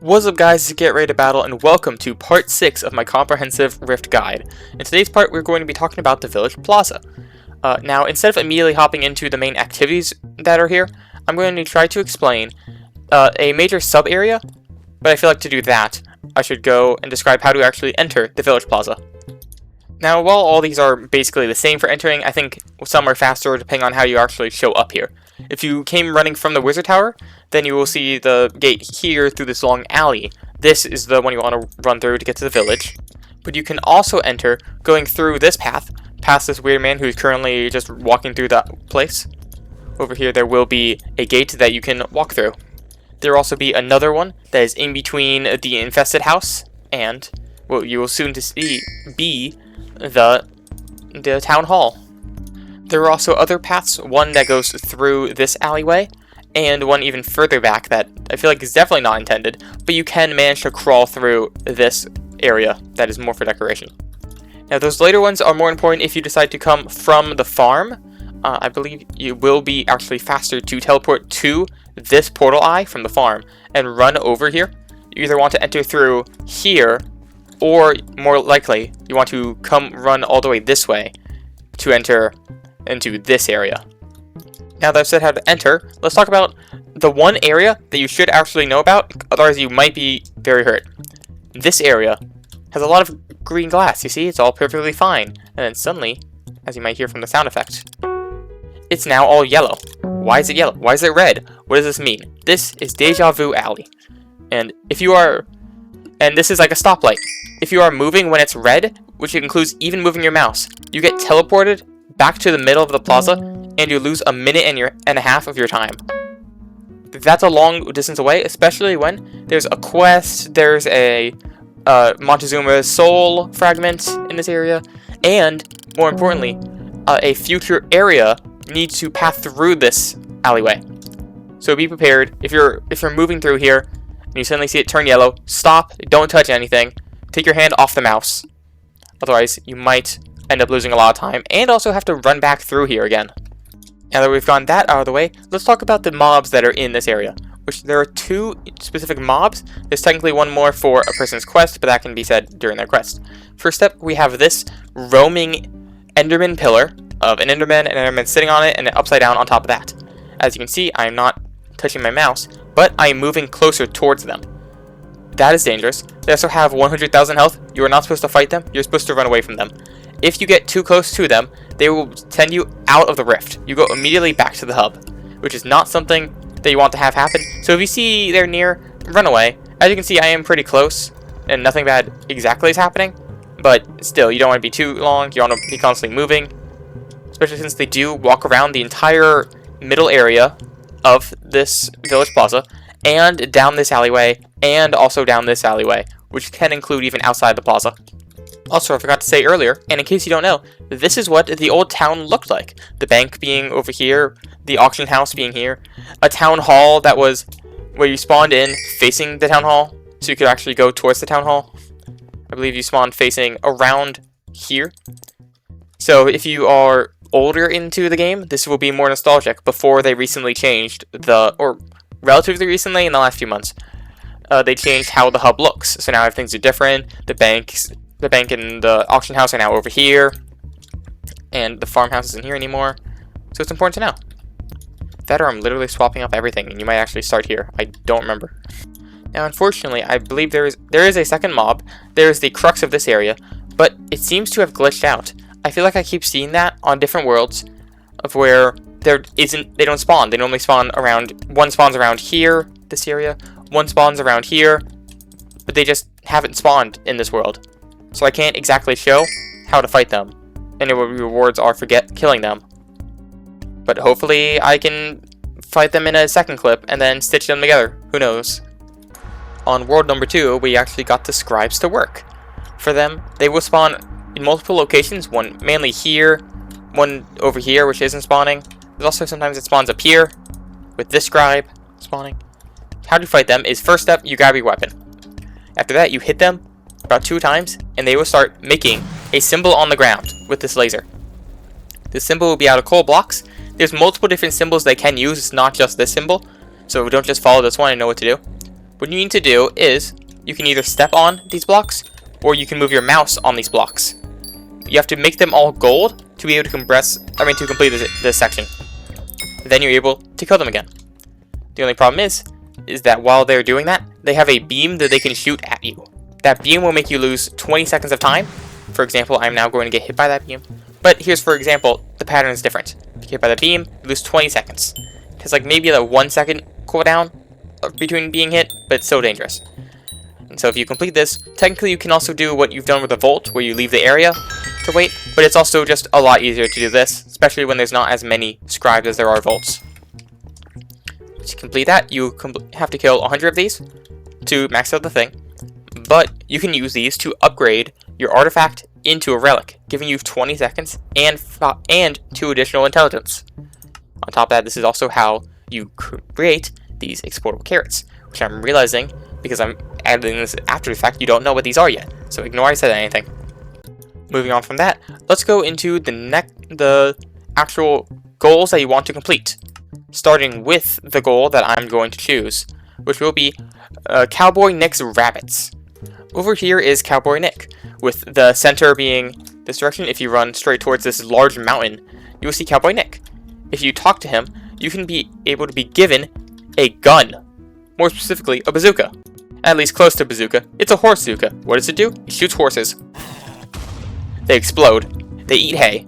What's up guys, it's Get Ready to Battle and welcome to part 6 of my comprehensive Rift guide. In today's part we're going to be talking about the village Plaza. Now instead of immediately hopping into the main activities that are here, I'm going to try to explain a major sub area, but I feel like to do that I should go and describe how to actually enter the village Plaza. Now while all these are basically the same for entering, I think some are faster depending on how you actually show up here. If you came running from the wizard tower, then you will see the gate here through this long alley. This is the one you want to run through to get to the village. But you can also enter going through this path, past this weird man who's currently just walking through that place. Over here there will be a gate that you can walk through. There will also be another one that is in between the infested house and what you will soon to see be the town hall. There are also other paths, one that goes through this alleyway, and one even further back that I feel like is definitely not intended, but you can manage to crawl through this area that is more for decoration. Now those later ones are more important if you decide to come from the farm. I believe you will be actually faster to teleport to this portal eye from the farm and run over here. You either want to enter through here, or more likely, you want to run all the way this way to enter into this area. Now that I've said how to enter, let's talk about the one area that you should actually know about, otherwise you might be very hurt. This area has a lot of green glass, you see, it's all perfectly fine. And then suddenly, as you might hear from the sound effect, it's now all yellow. Why is it yellow? Why is it red? What does this mean? This is Deja Vu Alley. And this is like a stoplight. If you are moving when it's red, which includes even moving your mouse, you get teleported back to the middle of the plaza, and you lose a minute and a half of your time. That's a long distance away, especially when there's a quest, there's a Montezuma's soul fragment in this area, and, more importantly, a future area needs to pass through this alleyway. So be prepared. If you're moving through here, and you suddenly see it turn yellow, stop, don't touch anything, take your hand off the mouse. Otherwise, you might end up losing a lot of time, and also have to run back through here again. Now that we've gotten that out of the way, let's talk about the mobs that are in this area. Which there are two specific mobs. There's technically one more for a person's quest, but that can be said during their quest. First up, we have this roaming Enderman pillar of an Enderman, and an Enderman sitting on it, and an upside down on top of that. As you can see, I am not touching my mouse, but I am moving closer towards them. That is dangerous. They also have 100,000 health. You are not supposed to fight them. You're supposed to run away from them. If you get too close to them, they will send you out of the rift. You go immediately back to the hub, which is not something that you want to have happen. So if you see they're near, run away. As you can see, I am pretty close, and nothing bad exactly is happening. But still, you don't want to be too long. You want to be constantly moving, especially since they do walk around the entire middle area of this village plaza, and down this alleyway, and also down this alleyway, which can include even outside the plaza. Also, I forgot to say earlier, and in case you don't know, this is what the old town looked like. The bank being over here, the auction house being here, a town hall that was where you spawned in facing the town hall, so you could actually go towards the town hall. I believe you spawned facing around here. So if you are older into the game, this will be more nostalgic before they recently changed or relatively recently in the last few months, they changed how the hub looks. So now things are different. The bank and the auction house are now over here, and the farmhouse isn't here anymore. So it's important to know. That or I'm literally swapping up everything, and you might actually start here. I don't remember. Now, unfortunately, I believe there is a second mob. There is the crux of this area, but it seems to have glitched out. I feel like I keep seeing that on different worlds, of where they don't spawn. They normally spawn one spawns around here, this area. One spawns around here, but they just haven't spawned in this world. So I can't exactly show how to fight them, and what rewards are for killing them. But hopefully I can fight them in a second clip and then stitch them together. Who knows? On world number 2, we actually got the scribes to work. For them, they will spawn in multiple locations, one mainly here, one over here which isn't spawning. There's also sometimes it spawns up here with this scribe spawning. How to fight them is, first step, you grab your weapon. After that, you hit them about 2 times, and they will start making a symbol on the ground with this laser. This symbol will be out of coal blocks. There's multiple different symbols they can use, it's not just this symbol, so don't just follow this one and know what to do. What you need to do is, you can either step on these blocks, or you can move your mouse on these blocks. You have to make them all gold to be able to complete this section. Then you're able to kill them again. The only problem is that while they're doing that, they have a beam that they can shoot at you. That beam will make you lose 20 seconds of time. For example, I'm now going to get hit by that beam. But here's, for example, the pattern is different. If you get hit by the beam, you lose 20 seconds. It's like maybe a 1 second cooldown between being hit, but it's so dangerous. And so if you complete this, technically you can also do what you've done with the Volt, where you leave the area to wait, but it's also just a lot easier to do this, especially when there's not as many scribes as there are Volts. To complete that, you have to kill 100 of these to max out the thing, but you can use these to upgrade your artifact into a relic, giving you 20 seconds and 2 additional intelligence. On top of that, this is also how you create these exportable carrots, which I'm realizing, because I'm adding this after the fact, you don't know what these are yet, so ignore I said anything. Moving on from that, let's go into the actual goals that you want to complete, starting with the goal that I'm going to choose, which will be Cowboy Nick's Rabbits. Over here is Cowboy Nick, with the center being this direction. If you run straight towards this large mountain, you will see Cowboy Nick. If you talk to him, you can be able to be given a gun, more specifically a bazooka. At least close to bazooka. It's a horse bazooka. What does it do? It shoots horses. They explode. They eat hay.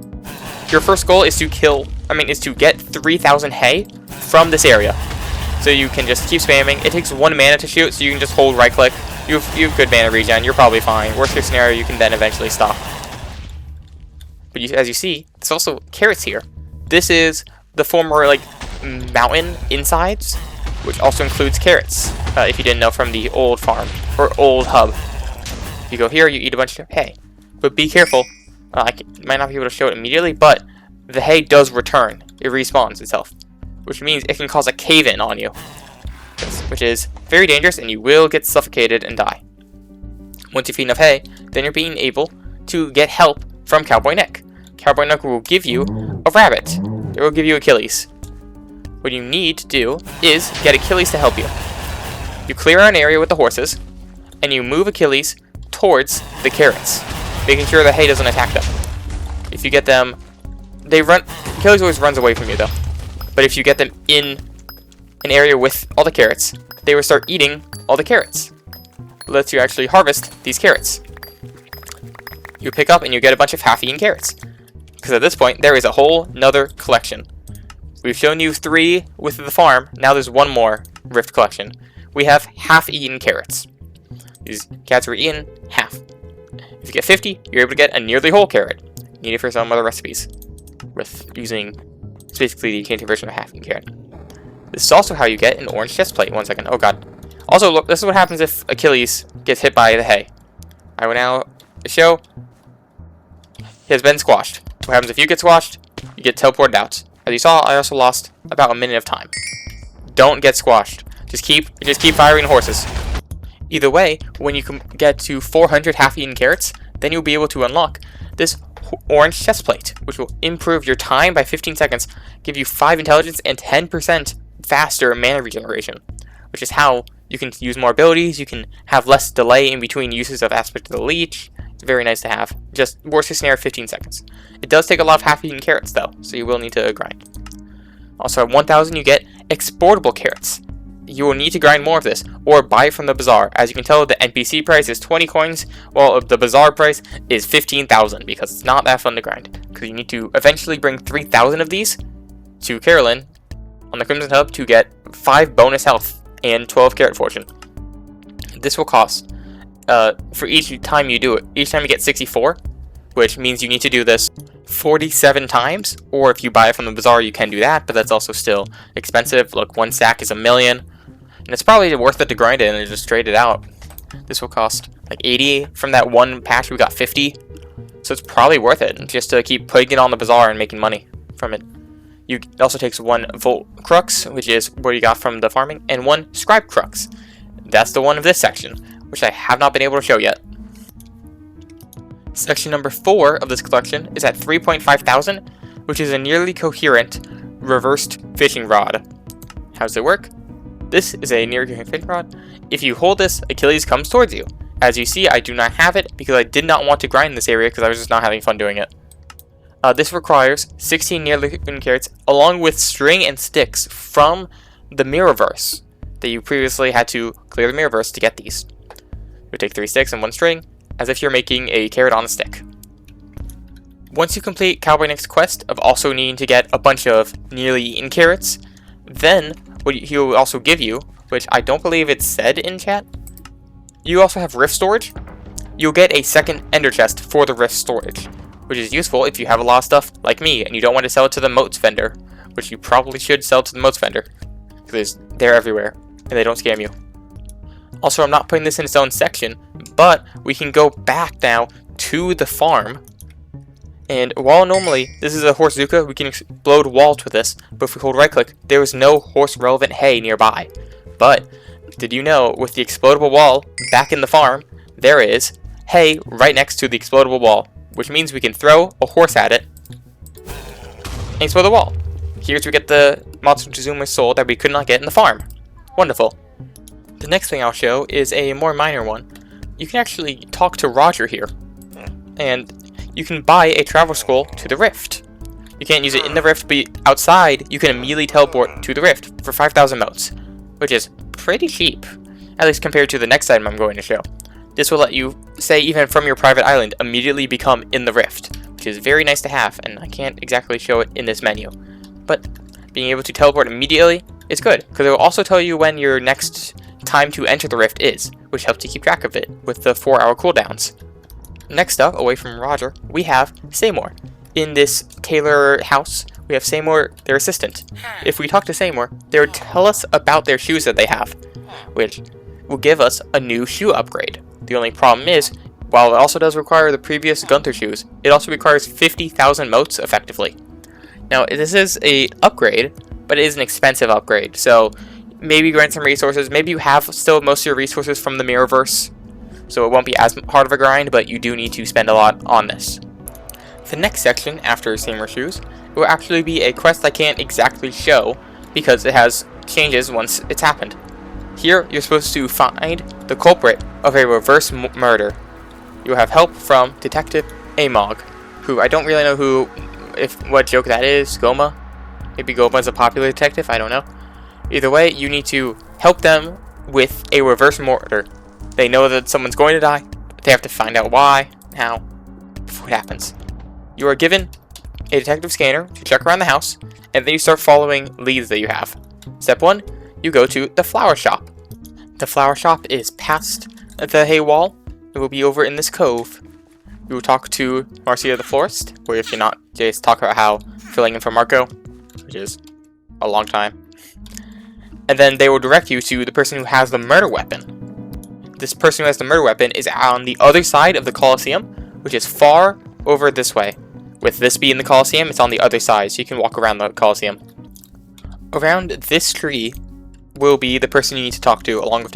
Your first goal is to get 3,000 hay from this area. So you can just keep spamming. It takes 1 mana to shoot, so you can just hold right click. You have good mana regen, you're probably fine. Worst case scenario, you can then eventually stop. But as you see, there's also carrots here. This is the former mountain insides, which also includes carrots, if you didn't know from the old farm, or old hub. You go here, you eat a bunch of hay. But be careful, I might not be able to show it immediately, but the hay does return. It respawns itself, which means it can cause a cave-in on you, which is very dangerous, and you will get suffocated and die. Once you feed enough hay, then you're being able to get help from Cowboy Nick. Cowboy Nick will give you a rabbit. It will give you Achilles. What you need to do is get Achilles to help you. You clear an area with the horses, and you move Achilles towards the carrots, making sure the hay doesn't attack them. If you get them, Achilles always runs away from you though. But if you get them in an area with all the carrots, they will start eating all the carrots. It lets you actually harvest these carrots. You pick up and you get a bunch of half-eaten carrots. Because at this point, there is a whole nother collection. We've shown you 3 with the farm, now there's 1 more Rift collection. We have half-eaten carrots. These cats were eaten half. If you get 50, you're able to get a nearly whole carrot. Needed for some other recipes. With using, it's basically the enchanted version of half-eaten carrot. This is also how you get an orange chest plate. 1 second, oh god. Also, look, this is what happens if Achilles gets hit by the hay. I will now show he has been squashed. What happens if you get squashed? You get teleported out. As you saw, I also lost about a minute of time. Don't get squashed. Just keep firing horses. Either way, when you can get to 400 half-eaten carrots, then you'll be able to unlock this orange chest plate, which will improve your time by 15 seconds, give you 5 intelligence, and 10% faster mana regeneration, which is how you can use more abilities. You can have less delay in between uses of Aspect of the Leech. It's very nice to have. Just worst case scenario, 15 seconds. It does take a lot of half-eaten carrots though, so you will need to grind. Also at 1,000 you get exportable carrots. You will need to grind more of this, or buy it from the bazaar. As you can tell, the NPC price is 20 coins, while the bazaar price is 15,000, because it's not that fun to grind. Because you need to eventually bring 3,000 of these to Carolyn on the Crimson Hub to get 5 bonus health and 12 carrot fortune. This will cost, for each time you do it, each time you get 64, which means you need to do this 47 times, or if you buy it from the bazaar you can do that, but that's also still expensive. Look, 1 stack is $1 million, and it's probably worth it to grind it and just trade it out. This will cost like 80 from that one patch. We got 50, so it's probably worth it just to keep putting it on the bazaar and making money from it. It also takes 1 Volt Crux, which is where you got from the farming, and 1 Scribe Crux. That's the one of this section, which I have not been able to show yet. Section number 4 of this collection is at 3,500, which is a nearly coherent reversed fishing rod. How does it work? This is a near fin rod. If you hold this, Achilles comes towards you. As you see, I do not have it because I did not want to grind this area because I was just not having fun doing it. This requires 16 near fin carrots along with string and sticks from the Mirrorverse that you previously had to clear the Mirrorverse to get these. You take 3 sticks and 1 string, as if you're making a carrot on a stick. Once you complete Cowboy Nick's quest of also needing to get a bunch of nearly eaten carrots, then what he will also give you, which I don't believe it's said in chat, you also have rift storage. You'll get a second ender chest for the rift storage, which is useful if you have a lot of stuff like me and you don't want to sell it to the moats vendor, which you probably should sell to the moats vendor because they're everywhere and they don't scam you. Also, I'm not putting this in its own section, but we can go back now to the farm. And while normally this is a horse Zuka, we can explode walls with this, but if we hold right click, there is no horse relevant hay nearby. But did you know with the explodable wall back in the farm, there is hay right next to the explodable wall, which means we can throw a horse at it and explode the wall. Here's where we get the Montezuma soul that we could not get in the farm. Wonderful. The next thing I'll show is a more minor one. You can actually talk to Roger here, and you can buy a travel scroll to the rift. You can't use it in the rift, but outside you can immediately teleport to the rift for 5,000 motes, which is pretty cheap, at least compared to the next item I'm going to show. This will let you, say even from your private island, immediately become in the rift, which is very nice to have, and I can't exactly show it in this menu. But being able to teleport immediately is good, because it will also tell you when your next time to enter the rift is, which helps you keep track of it with the 4-hour cooldowns. Next up, away from Roger, we have Seymour. In this tailor house, we have Seymour, their assistant. If we talk to Seymour, they would tell us about their shoes that they have, which will give us a new shoe upgrade. The only problem is, while it also does require the previous Gunther shoes, it also requires 50,000 motes effectively. Now, this is a upgrade, but it is an expensive upgrade, so maybe grind some resources. Maybe you have still most of your resources from the Mirrorverse, so it won't be as hard of a grind, but you do need to spend a lot on this. The next section, after Seymour shoes, will actually be a quest I can't exactly show, because it has changes once it's happened. Here, you're supposed to find the culprit of a reverse murder. You will have help from Detective Amog, who I don't really know what joke that is. Goma? Maybe Goma is a popular detective, I don't know. Either way, you need to help them with a reverse murder. They know that someone's going to die, but they have to find out why, how, before it happens. You are given a detective scanner to check around the house, and then you start following leads that you have. Step 1, you go to the flower shop. The flower shop is past the hay wall. It will be over in this cove. You will talk to Marcia the florist, or if you're not, just talk about how filling in for Marco, which is a long time. And then they will direct you to the person who has the murder weapon. This person who has the murder weapon is on the other side of the Colosseum, which is far over this way. With this being the Colosseum, it's on the other side, so you can walk around the Colosseum. Around this tree will be the person you need to talk to, along with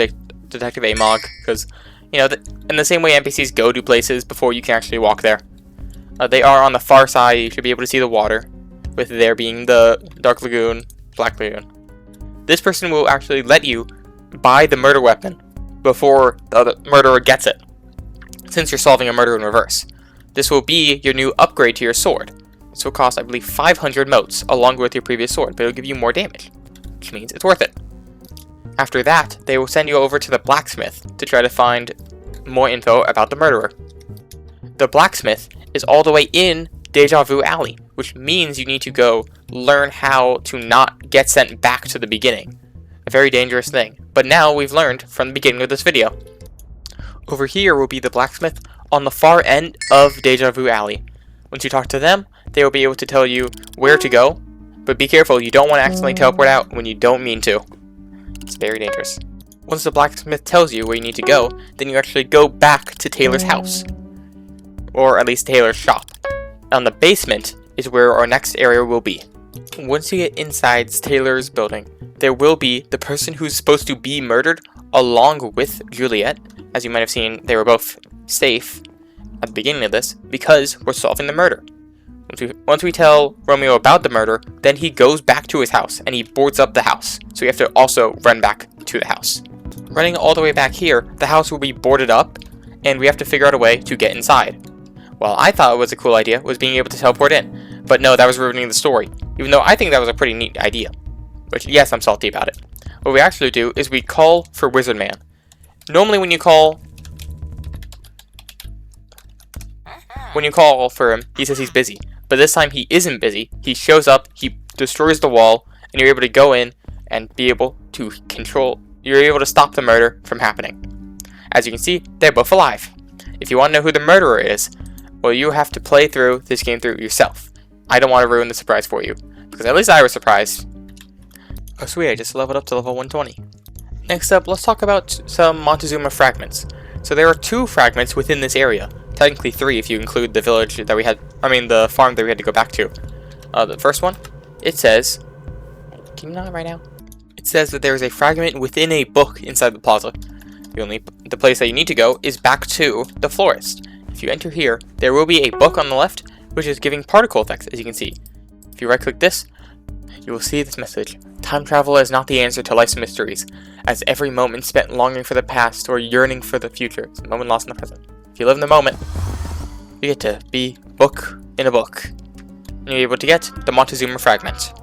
Detective Amog, because, you know, in the same way NPCs go to places before you can actually walk there. They are on the far side. You should be able to see the water, with there being the Dark Lagoon, Black Lagoon. This person will actually let you buy the murder weapon before the other murderer gets it, since you're solving a murder in reverse. This will be your new upgrade to your sword. This will cost, I believe, 500 motes, along with your previous sword, but it'll give you more damage, which means it's worth it. After that, they will send you over to the blacksmith to try to find more info about the murderer. The blacksmith is all the way in Deja Vu Alley, which means you need to go learn how to not get sent back to the beginning. A very dangerous thing, but now we've learned from the beginning of this video. Over here will be the blacksmith on the far end of Deja Vu Alley. Once you talk to them, they will be able to tell you where to go, but be careful, you don't want to accidentally teleport out when you don't mean to. It's very dangerous. Once the blacksmith tells you where you need to go, then you actually go back to Taylor's house. Or at least Taylor's shop. On the basement is where our next area will be. Once you get inside Taylor's building, there will be the person who's supposed to be murdered along with Juliet. As you might have seen, they were both safe at the beginning of this because we're solving the murder. Once we tell Romeo about the murder, then he goes back to his house and he boards up the house. So we have to also run back to the house. Running all the way back here, the house will be boarded up and we have to figure out a way to get inside. Well, I thought it was a cool idea was being able to teleport in, but no, that was ruining the story, even though I think that was a pretty neat idea. Which, yes, I'm salty about it. What we actually do is we call for Wizard Man. Normally when you call for him, he says he's busy. But this time he isn't busy. He shows up, he destroys the wall, and you're able to go in and be able to you're able to stop the murder from happening. As you can see, they're both alive. If you want to know who the murderer is, well, you have to play through this game through yourself. I don't want to ruin the surprise for you, because at least I was surprised. Oh sweet, I just leveled up to level 120. Next up, let's talk about some Montezuma fragments. So there are 2 fragments within this area. Technically 3 if you include the village that we had, the farm that we had to go back to. The first one, it says, can you not right now? It says that there is a fragment within a book inside the plaza. The place that you need to go is back to the florist. If you enter here, there will be a book on the left, which is giving particle effects, as you can see. If you right click this, you will see this message. Time travel is not the answer to life's mysteries, as every moment spent longing for the past or yearning for the future is a moment lost in the present. If you live in the moment, you get to be book in a book. And you're able to get the Montezuma fragment,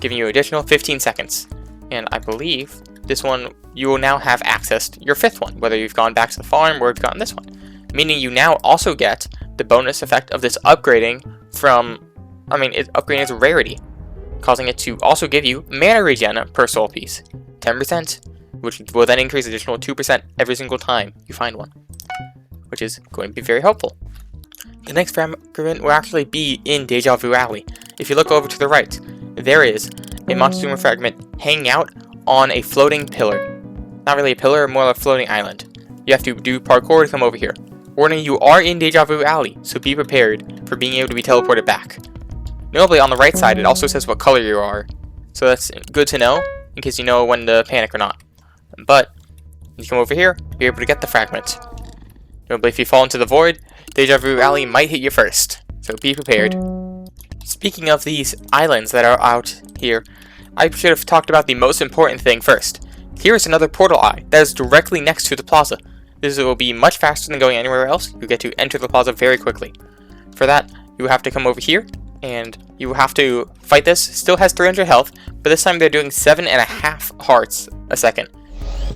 giving you additional 15 seconds. And I believe this one, you will now have access to your 5th one, whether you've gone back to the farm or you've gotten this one. Meaning you now also get the bonus effect of this upgrading it's upgrading its rarity, causing it to also give you mana regen per soul piece, 10%, which will then increase additional 2% every single time you find one, which is going to be very helpful. The next fragment will actually be in Deja Vu Alley. If you look over to the right, there is a Montezuma fragment hanging out on a floating pillar. Not really a pillar, more like a floating island. You have to do parkour to come over here. Warning, you are in Deja Vu Alley, so be prepared for being able to be teleported back. Notably, on the right side, it also says what color you are, so that's good to know, in case you know when to panic or not. But, you come over here, you're able to get the fragment. Notably, if you fall into the void, Deja Vu Alley might hit you first, so be prepared. Speaking of these islands that are out here, I should have talked about the most important thing first. Here is another portal eye that is directly next to the plaza. This will be much faster than going anywhere else. You get to enter the plaza very quickly. For that, you have to come over here, and you will have to fight this. Still has 300 health, but this time they're doing 7.5 hearts a second.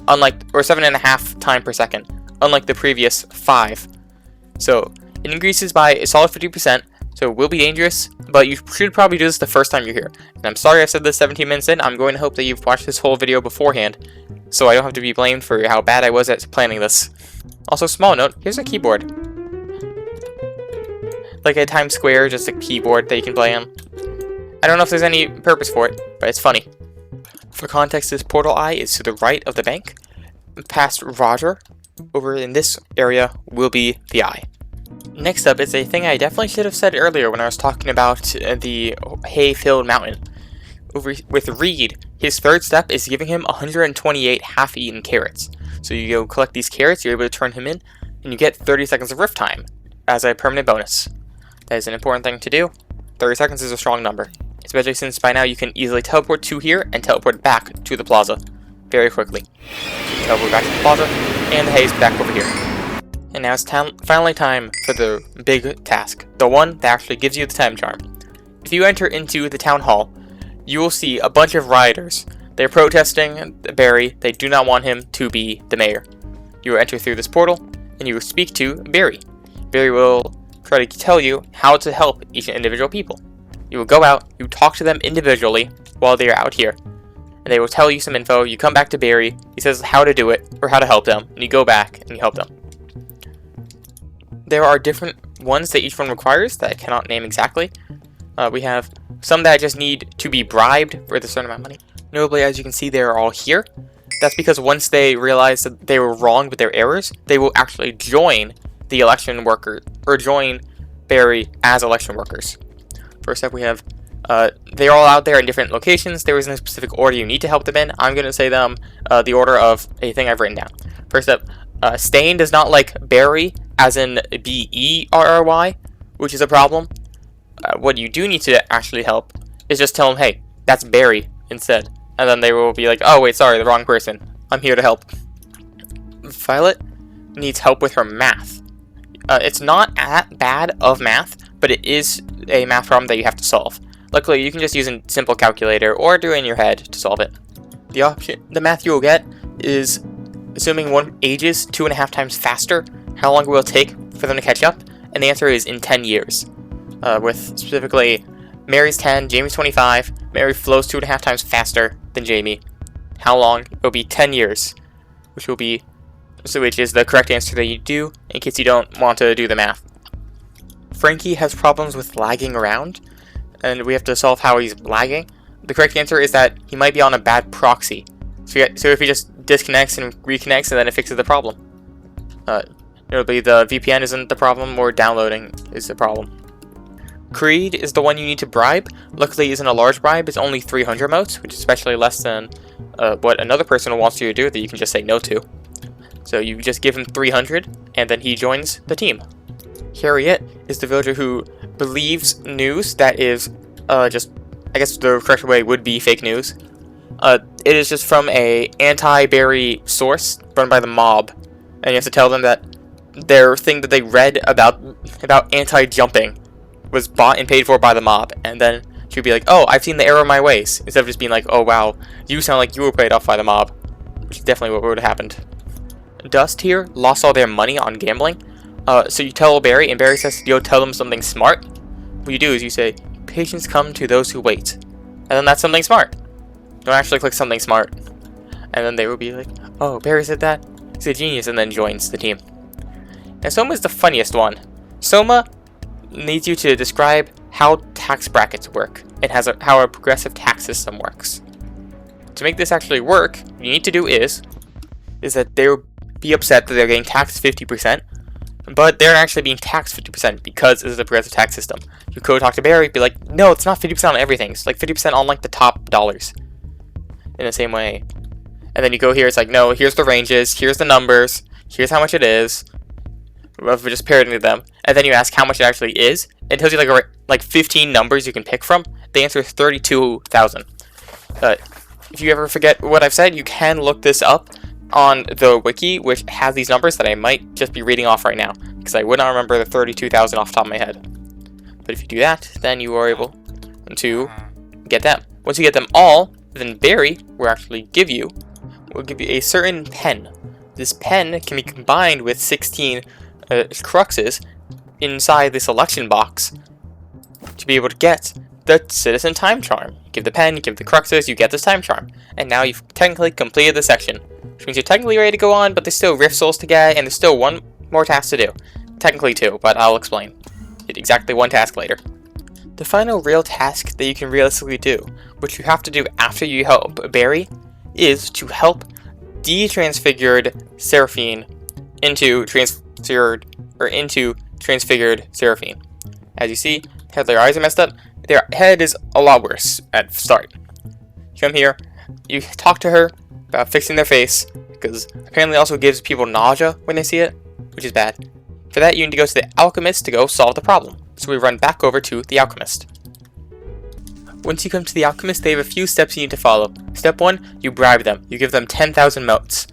Or 7.5 time per second, unlike the previous 5. So, it increases by a solid 50%, so it will be dangerous, but you should probably do this the first time you're here. And I'm sorry I said this 17 minutes in. I'm going to hope that you've watched this whole video beforehand, so I don't have to be blamed for how bad I was at planning this. Also, small note, here's a keyboard. Like a Times Square, just a keyboard that you can play on. I don't know if there's any purpose for it, but it's funny. For context, this portal eye is to the right of the bank. Past Roger, over in this area, will be the eye. Next up is a thing I definitely should have said earlier when I was talking about the hay-filled mountain. With Reed, his 3rd step is giving him 128 half-eaten carrots. So you go collect these carrots, you're able to turn him in, and you get 30 seconds of rift time as a permanent bonus. That is an important thing to do. 30 seconds is a strong number, especially since by now you can easily teleport to here and teleport back to the plaza very quickly. So you teleport back to the plaza, and the hay is back over here. And now it's finally time for the big task, the one that actually gives you the time charm. If you enter into the town hall, you will see a bunch of rioters. They're protesting Barry. They do not want him to be the mayor. You will enter through this portal, and you will speak to Barry. Barry will try to tell you how to help each individual people. You will go out, you talk to them individually while they are out here, and they will tell you some info. You come back to Barry, he says how to do it, or how to help them, and you go back and you help them. There are different ones that each one requires that I cannot name exactly. We have some that just need to be bribed for a certain amount of money. Notably, as you can see, they are all here. That's because once they realize that they were wrong with their errors, they will actually join the election worker, or join Barry as election workers. First up, we have, they're all out there in different locations. There isn't a specific order you need to help them in. I'm going to say them the order of a thing I've written down. First up, Stain does not like Barry, as in Berry, which is a problem. What you do need to actually help is just tell them, hey, that's Barry instead. And then they will be like, oh wait, sorry, the wrong person. I'm here to help. Violet needs help with her math. It's not that bad of math, but it is a math problem that you have to solve. Luckily, you can just use a simple calculator or do it in your head to solve it. The math you will get is assuming one ages 2.5 times faster, how long will it take for them to catch up? And the answer is in 10 years. With specifically, Mary's 10, Jamie's 25, Mary flows 2.5 times faster than Jamie. How long? It will be 10 years, which is the correct answer that you do, in case you don't want to do the math. Frankie has problems with lagging around, and we have to solve how he's lagging. The correct answer is that he might be on a bad proxy. So if he just disconnects and reconnects, and then it fixes the problem. It'll be the VPN isn't the problem, or downloading is the problem. Creed is the one you need to bribe. Luckily, it isn't a large bribe. It's only 300 motes, which is especially less than what another person wants you to do that you can just say no to. So you just give him 300, and then he joins the team. Harriet is the villager who believes news that is I guess the correct way would be fake news. It is just from a anti-Barry source run by the mob, and you have to tell them that their thing that they read about anti-jumping was bought and paid for by the mob, and then she'd be like, oh, I've seen the error of my ways, instead of just being like, oh wow, you sound like you were paid off by the mob, which is definitely what would have happened. Dust here lost all their money on gambling, so you tell Barry, and Barry says you'll tell them something smart. What you do is you say, patience come to those who wait, and then that's something smart. Don't actually click something smart, and then they will be like, oh, Barry said that? He's a genius, and then joins the team. Now Soma is the funniest one. Soma needs you to describe how tax brackets work, and how a progressive tax system works. To make this actually work, what you need to do is that they'll be upset that they're getting taxed 50%, but they're actually being taxed 50% because it's a progressive tax system. You go talk to Barry, be like, no, it's not 50% on everything. It's like 50% on like the top dollars. In the same way. And then you go here, it's like, no, here's the ranges, here's the numbers, here's how much it is. We're just parroting them. And then you ask how much it actually is. It tells you like 15 numbers you can pick from. The answer is 32,000. If you ever forget what I've said, you can look this up on the wiki, which has these numbers that I might just be reading off right now, because I would not remember the 32,000 off the top of my head. But if you do that, then you are able to get them. Once you get them all, then Barry will give you a certain pen. This pen can be combined with 16 cruxes inside the selection box to be able to get the citizen time charm. You give the pen, you give the cruxes, you get this time charm. And now you've technically completed the section, which means you're technically ready to go on, but there's still rift souls to get, and there's still one more task to do. Technically two, but I'll explain. Exactly one task later. The final real task that you can realistically do, which you have to do after you help Barry, is to help de-transfigured Seraphine into transfigured Seraphine. As you see, their eyes are messed up. Their head is a lot worse at start. You come here, you talk to her about fixing their face, because apparently it also gives people nausea when they see it, which is bad. For that, you need to go to the alchemist to go solve the problem. So we run back over to the alchemist. Once you come to the alchemist, they have a few steps you need to follow. Step 1, you bribe them. You give them 10,000 motes.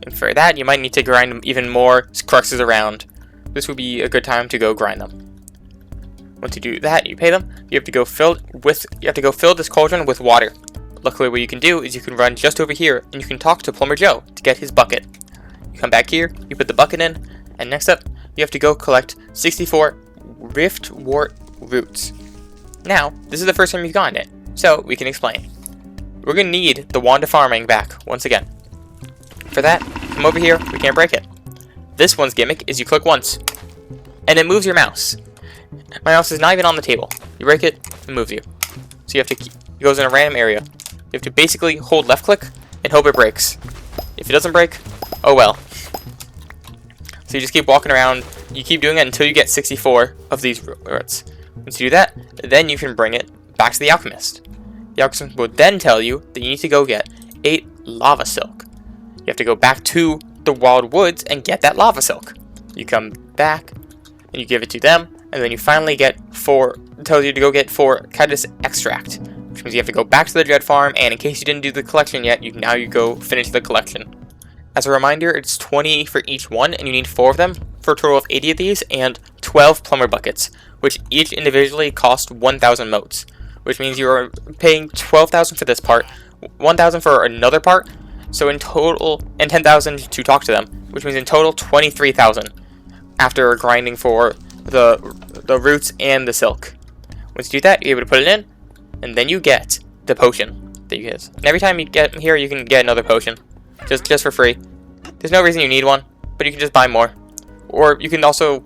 And for that, you might need to grind even more cruxes around. This would be a good time to go grind them. Once you do that, you pay them. You have to go fill this cauldron with water. Luckily, what you can do is you can run just over here, and you can talk to Plumber Joe to get his bucket. You come back here, you put the bucket in, and next up, you have to go collect 64 Riftwort roots. Now, this is the first time you've gotten it, so we can explain. We're going to need the wand of farming back, once again. For that, come over here, we can't break it. This one's gimmick is you click once, and it moves your mouse. My mouse is not even on the table. You break it, it moves you. So you have to it goes in a random area. You have to basically hold left click and hope it breaks. If it doesn't break, oh well. So you just keep walking around, you keep doing it until you get 64 of these roots. Once you do that, then you can bring it back to the alchemist. The alchemist will then tell you that you need to go get 8 lava silk. You have to go back to the wild woods and get that lava silk. You come back and you give it to them, and then you finally get 4 tells you to go get 4 Cadis Extract, which means you have to go back to the Dread Farm, and in case you didn't do the collection yet, now you go finish the collection. As a reminder, it's 20 for each one, and you need 4 of them, for a total of 80 of these, and 12 Plumber Buckets, which each individually cost 1,000 motes, which means you're paying 12,000 for this part, 1,000 for another part, so in total, and 10,000 to talk to them, which means in total 23,000, after grinding for the roots and the silk. Once you do that, you're able to put it in, and then you get the potion that you get. And every time you get here, you can get another potion, just for free. There's no reason you need one, but you can just buy more. Or you can also,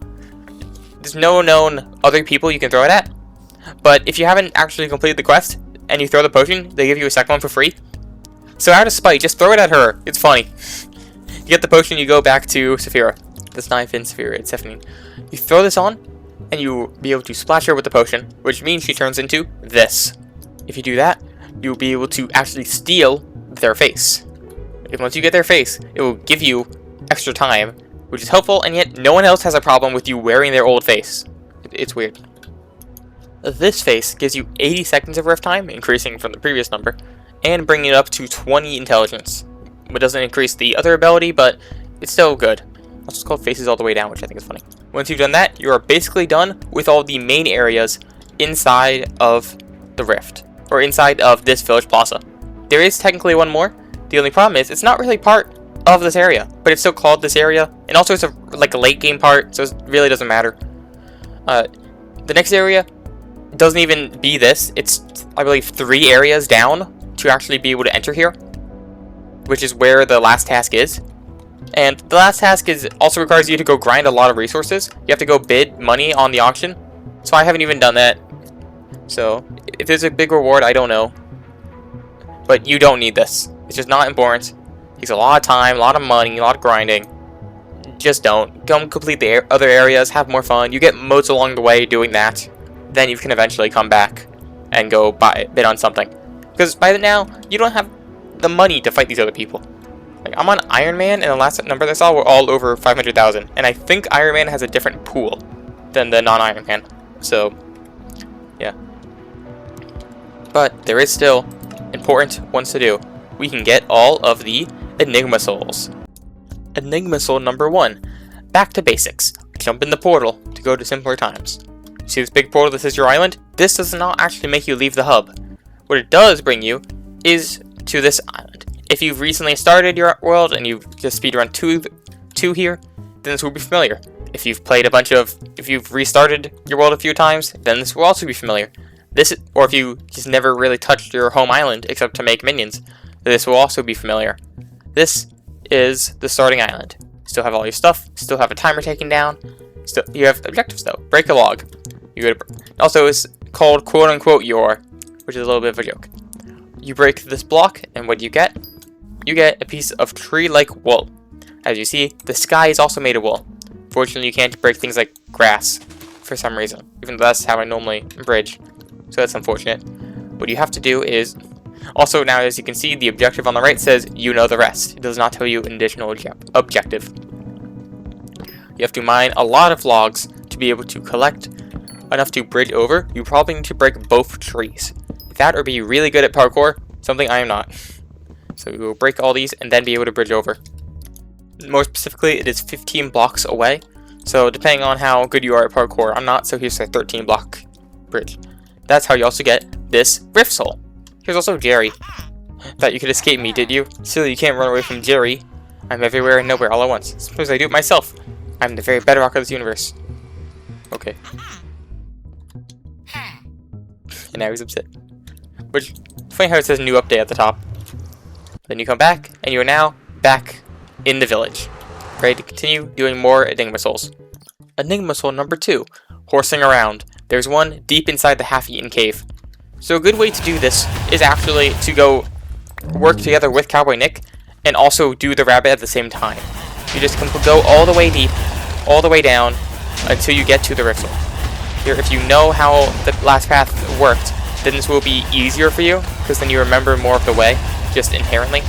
there's no known other people you can throw it at, but if you haven't actually completed the quest, and you throw the potion, they give you a second one for free. So out of spite, just throw it at her. It's funny. You get the potion, you go back to Saphira. That's not even Saphira, it's Stephanie. You throw this on, and you'll be able to splash her with the potion, which means she turns into this. If you do that, you'll be able to actually steal their face. And once you get their face, it will give you extra time, which is helpful, and yet no one else has a problem with you wearing their old face. It's weird. This face gives you 80 seconds of rift time, increasing from the previous number, and bringing it up to 20 intelligence. It doesn't increase the other ability, but it's still good. Also, it's called faces all the way down, which I think is funny. Once you've done that, you are basically done with all the main areas inside of the rift, or inside of this village plaza. There is technically one more. The only problem is it's not really part of this area, but it's still called this area, and also it's like a late game part, so it really doesn't matter. The next area doesn't even be this. It's, I believe, 3 areas down to actually be able to enter here, which is where the last task is. And the last task also requires you to go grind a lot of resources. You have to go bid money on the auction, so I haven't even done that. So if there's a big reward, I don't know, but you don't need this. It's just not important. It takes a lot of time, a lot of money, a lot of grinding. Just don't. Go and complete the other areas, have more fun. You get motes along the way doing that. Then you can eventually come back and go bid on something. Because by now, you don't have the money to fight these other people. Like, I'm on Iron Man, and the last number I saw were all over 500,000. And I think Iron Man has a different pool than the non-Iron Man. So, yeah. But there is still important ones to do. We can get all of the Enigma Souls. Enigma Soul number 1. Back to basics. Jump in the portal to go to simpler times. See this big portal that says your island? This does not actually make you leave the hub. What it does bring you is to this island. If you've recently started your world and you've just speedrun 2 here, then this will be familiar. If you've restarted your world a few times, then this will also be familiar. Or if you just never really touched your home island except to make minions, this will also be familiar. This is the starting island. Still have all your stuff, still have a timer taken down, still you have objectives though. Break a log. Also is called quote unquote your, which is a little bit of a joke. You break this block, and what do you get? You get a piece of tree-like wool. As you see, the sky is also made of wool. Fortunately, you can't break things like grass for some reason, even though that's how I normally bridge. So that's unfortunate. What you have to do is, also now as you can see, the objective on the right says you know the rest. It does not tell you an additional objective. You have to mine a lot of logs to be able to collect enough to bridge over. You probably need to break both trees. That or be really good at parkour, something I am not. So we will break all these and then be able to bridge over. More specifically, it is 15 blocks away. So depending on how good you are at parkour, I'm not, so here's a 13 block bridge. That's how you also get this Rift Soul. Here's also Jerry. Thought you could escape me, did you? Silly, you can't run away from Jerry. I'm everywhere and nowhere all at once. Suppose I do it myself. I'm the very bedrock of this universe. Okay. And now he's upset. Which, funny how it says new update at the top. Then you come back, and you are now back in the village. Ready to continue doing more Enigma Souls. Enigma Soul number 2. Horsing around. There's one deep inside the half-eaten cave. So a good way to do this is actually to go work together with Cowboy Nick, and also do the rabbit at the same time. You just go all the way deep, all the way down, until you get to the Rift Soul. Here, if you know how the last path worked, then this will be easier for you, because then you remember more of the way, just inherently.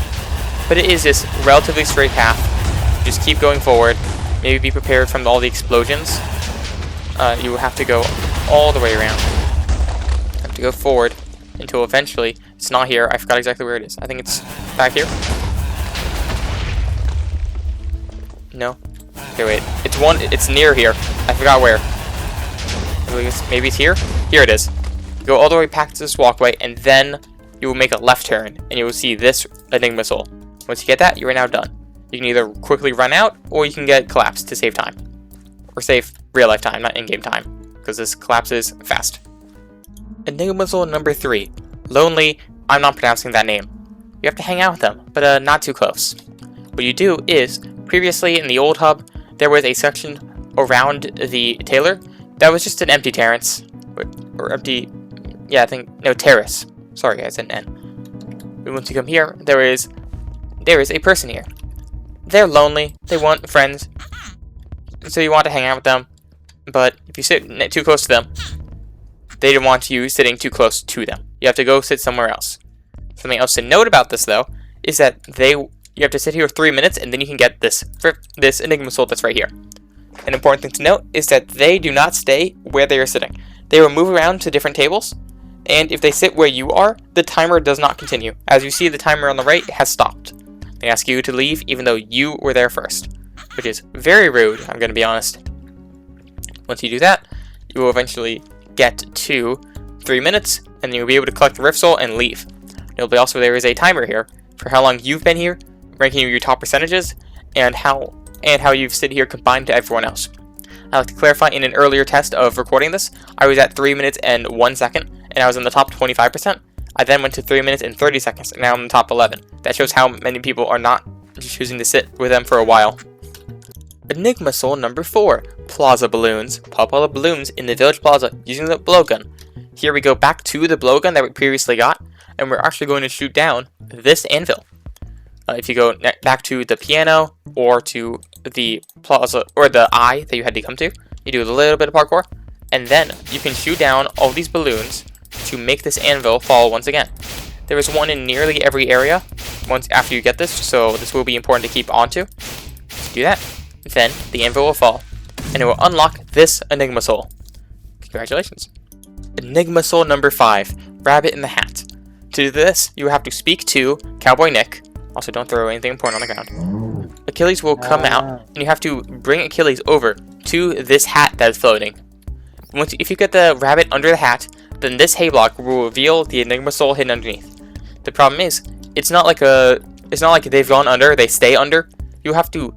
But it is this relatively straight path. Just keep going forward. Maybe be prepared from all the explosions. You will have to go all the way around. go forward until eventually it's not here. I forgot exactly where it is. I think it's back here. No. Okay, wait. It's near here. I forgot where. Maybe it's here? Here it is. You go all the way back to this walkway, and then you will make a left turn, and you will see this Enigma Soul. Once you get that, you are now done. You can either quickly run out, or you can get collapsed to save time. Or save real-life time, not in-game time, because this collapses fast. Enigma Soul number 3. Lonely. I'm not pronouncing that name. You have to hang out with them, but not too close. What you do is, previously in the old hub, there was a section around the tailor that was just an empty terrace. Or empty... Yeah, terrace. Sorry, I said N. But once you come here, there is a person here. They're lonely. They want friends. So you want to hang out with them. But if you sit too close to them, they don't want you sitting too close to them. You have to go sit somewhere else. Something else to note about this, though, is that you have to sit here 3 minutes, and then you can get this Enigma Soul that's right here. An important thing to note is that they do not stay where they are sitting. They will move around to different tables, and if they sit where you are, the timer does not continue. As you see, the timer on the right has stopped. They ask you to leave even though you were there first, which is very rude, I'm going to be honest. Once you do that, you will eventually get to 3 minutes, and then you'll be able to collect the Rift Soul and leave. There is a timer here for how long you've been here, ranking you your top percentages, and how you've sit here combined to everyone else. I'd like to clarify, in an earlier test of recording this, I was at 3 minutes and 1 second, and I was in the top 25%. I then went to 3 minutes and 30 seconds, and now I'm in the top 11. That shows how many people are not choosing to sit with them for a while. Enigma Soul number 4, Plaza Balloons. Pop all the balloons in the Village Plaza using the blowgun. Here we go back to the blowgun that we previously got, and we're actually going to shoot down this anvil. If you go back to the piano, or to the plaza, or the eye that you had to come to, you do a little bit of parkour, and then you can shoot down all these balloons to make this anvil fall once again. There is one in nearly every area once after you get this, so this will be important to keep onto. Do that, then the anvil will fall, and it will unlock this Enigma Soul. Congratulations. Enigma Soul number 5, Rabbit in the Hat. To do this, you have to speak to Cowboy Nick. Also, don't throw anything important on the ground. Achilles will come out, and you have to bring Achilles over to this hat that is floating. If you get the rabbit under the hat, then this hay block will reveal the Enigma Soul hidden underneath. The problem is, it's not like they've gone under, they stay under. You have to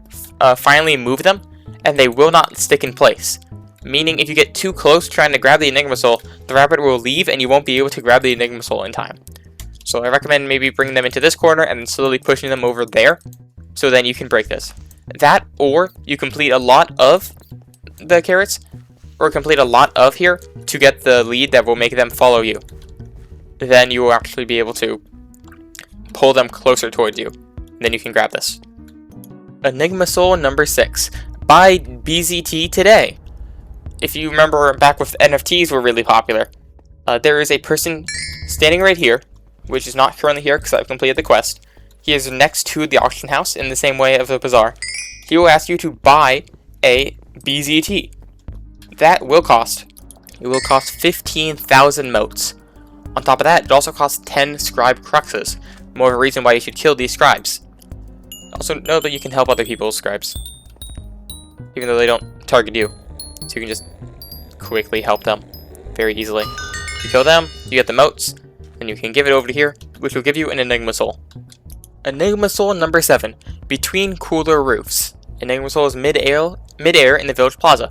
finally move them, and they will not stick in place. Meaning, if you get too close trying to grab the Enigma Soul, the rabbit will leave, and you won't be able to grab the Enigma Soul in time. So I recommend maybe bringing them into this corner and then slowly pushing them over there, so then you can break this. That, or you complete a lot of the carrots, or complete a lot of here to get the lead that will make them follow you. Then you will actually be able to pull them closer towards you. Then you can grab this. Enigma Soul number 6. Buy BZT today. If you remember back with NFTs were really popular, there is a person standing right here, which is not currently here because I've completed the quest. He is next to the auction house in the same way of the bazaar. He will ask you to buy a BZT. That will cost. It will cost 15,000 motes. On top of that, it also costs 10 scribe cruxes. More of a reason why you should kill these scribes. Also, know that you can help other people's scribes, even though they don't target you. So you can just quickly help them very easily. You kill them, you get the motes, and you can give it over to here, which will give you an Enigma Soul. Enigma Soul number 7, Between Cooler Roofs. Enigma Soul is mid-air in the Village Plaza.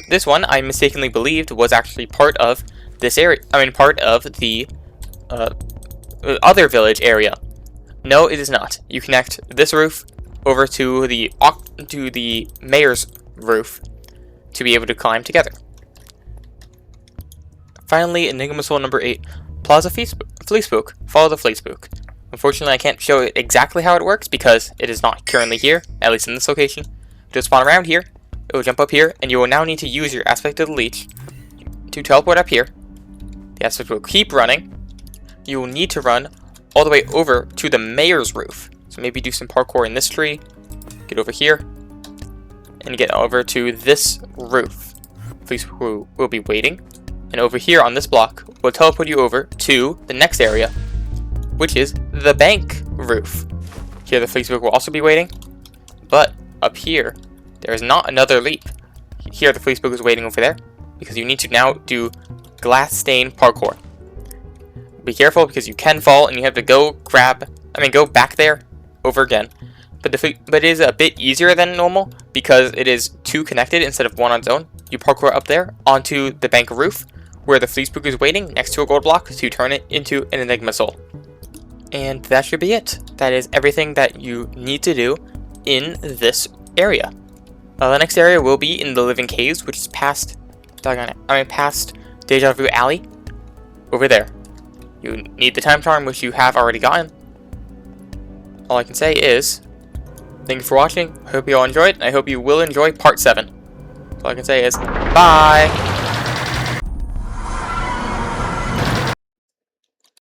This one I mistakenly believed was actually part of this area. Part of the other village area. No, it is not. You connect this roof over to the mayor's roof to be able to climb together. Finally, Enigma Soul number 8, Plaza Flea Spook. Follow the Flea Spook. Unfortunately, I can't show it exactly how it works because it is not currently here, at least in this location. To spawn around here, it will jump up here, and you will now need to use your Aspect of the Leech to teleport up here. The Aspect will keep running. You will need to run all the way over to the mayor's roof. So maybe do some parkour in this tree, get over here, and get over to this roof. Flea Spook will be waiting, and over here on this block will teleport you over to the next area, which is the bank roof. Here the Fleabag will also be waiting, but up here there is not another leap. Here the Fleabag is waiting over there because you need to now do glass stain parkour. Be careful because you can fall and you have to go back there over again. But it is a bit easier than normal because it is two connected instead of one on its own. You parkour up there onto the bank roof where the Fleabag is waiting next to a gold block to turn it into an Enigma Soul. And that should be it. That is everything that you need to do in this area. The next area will be in the Living Caves, which is past Deja Vu Alley. Over there. You need the time charm, which you have already gotten. All I can say is, thank you for watching. I hope you all enjoyed, and I hope you will enjoy part 7. All I can say is, bye!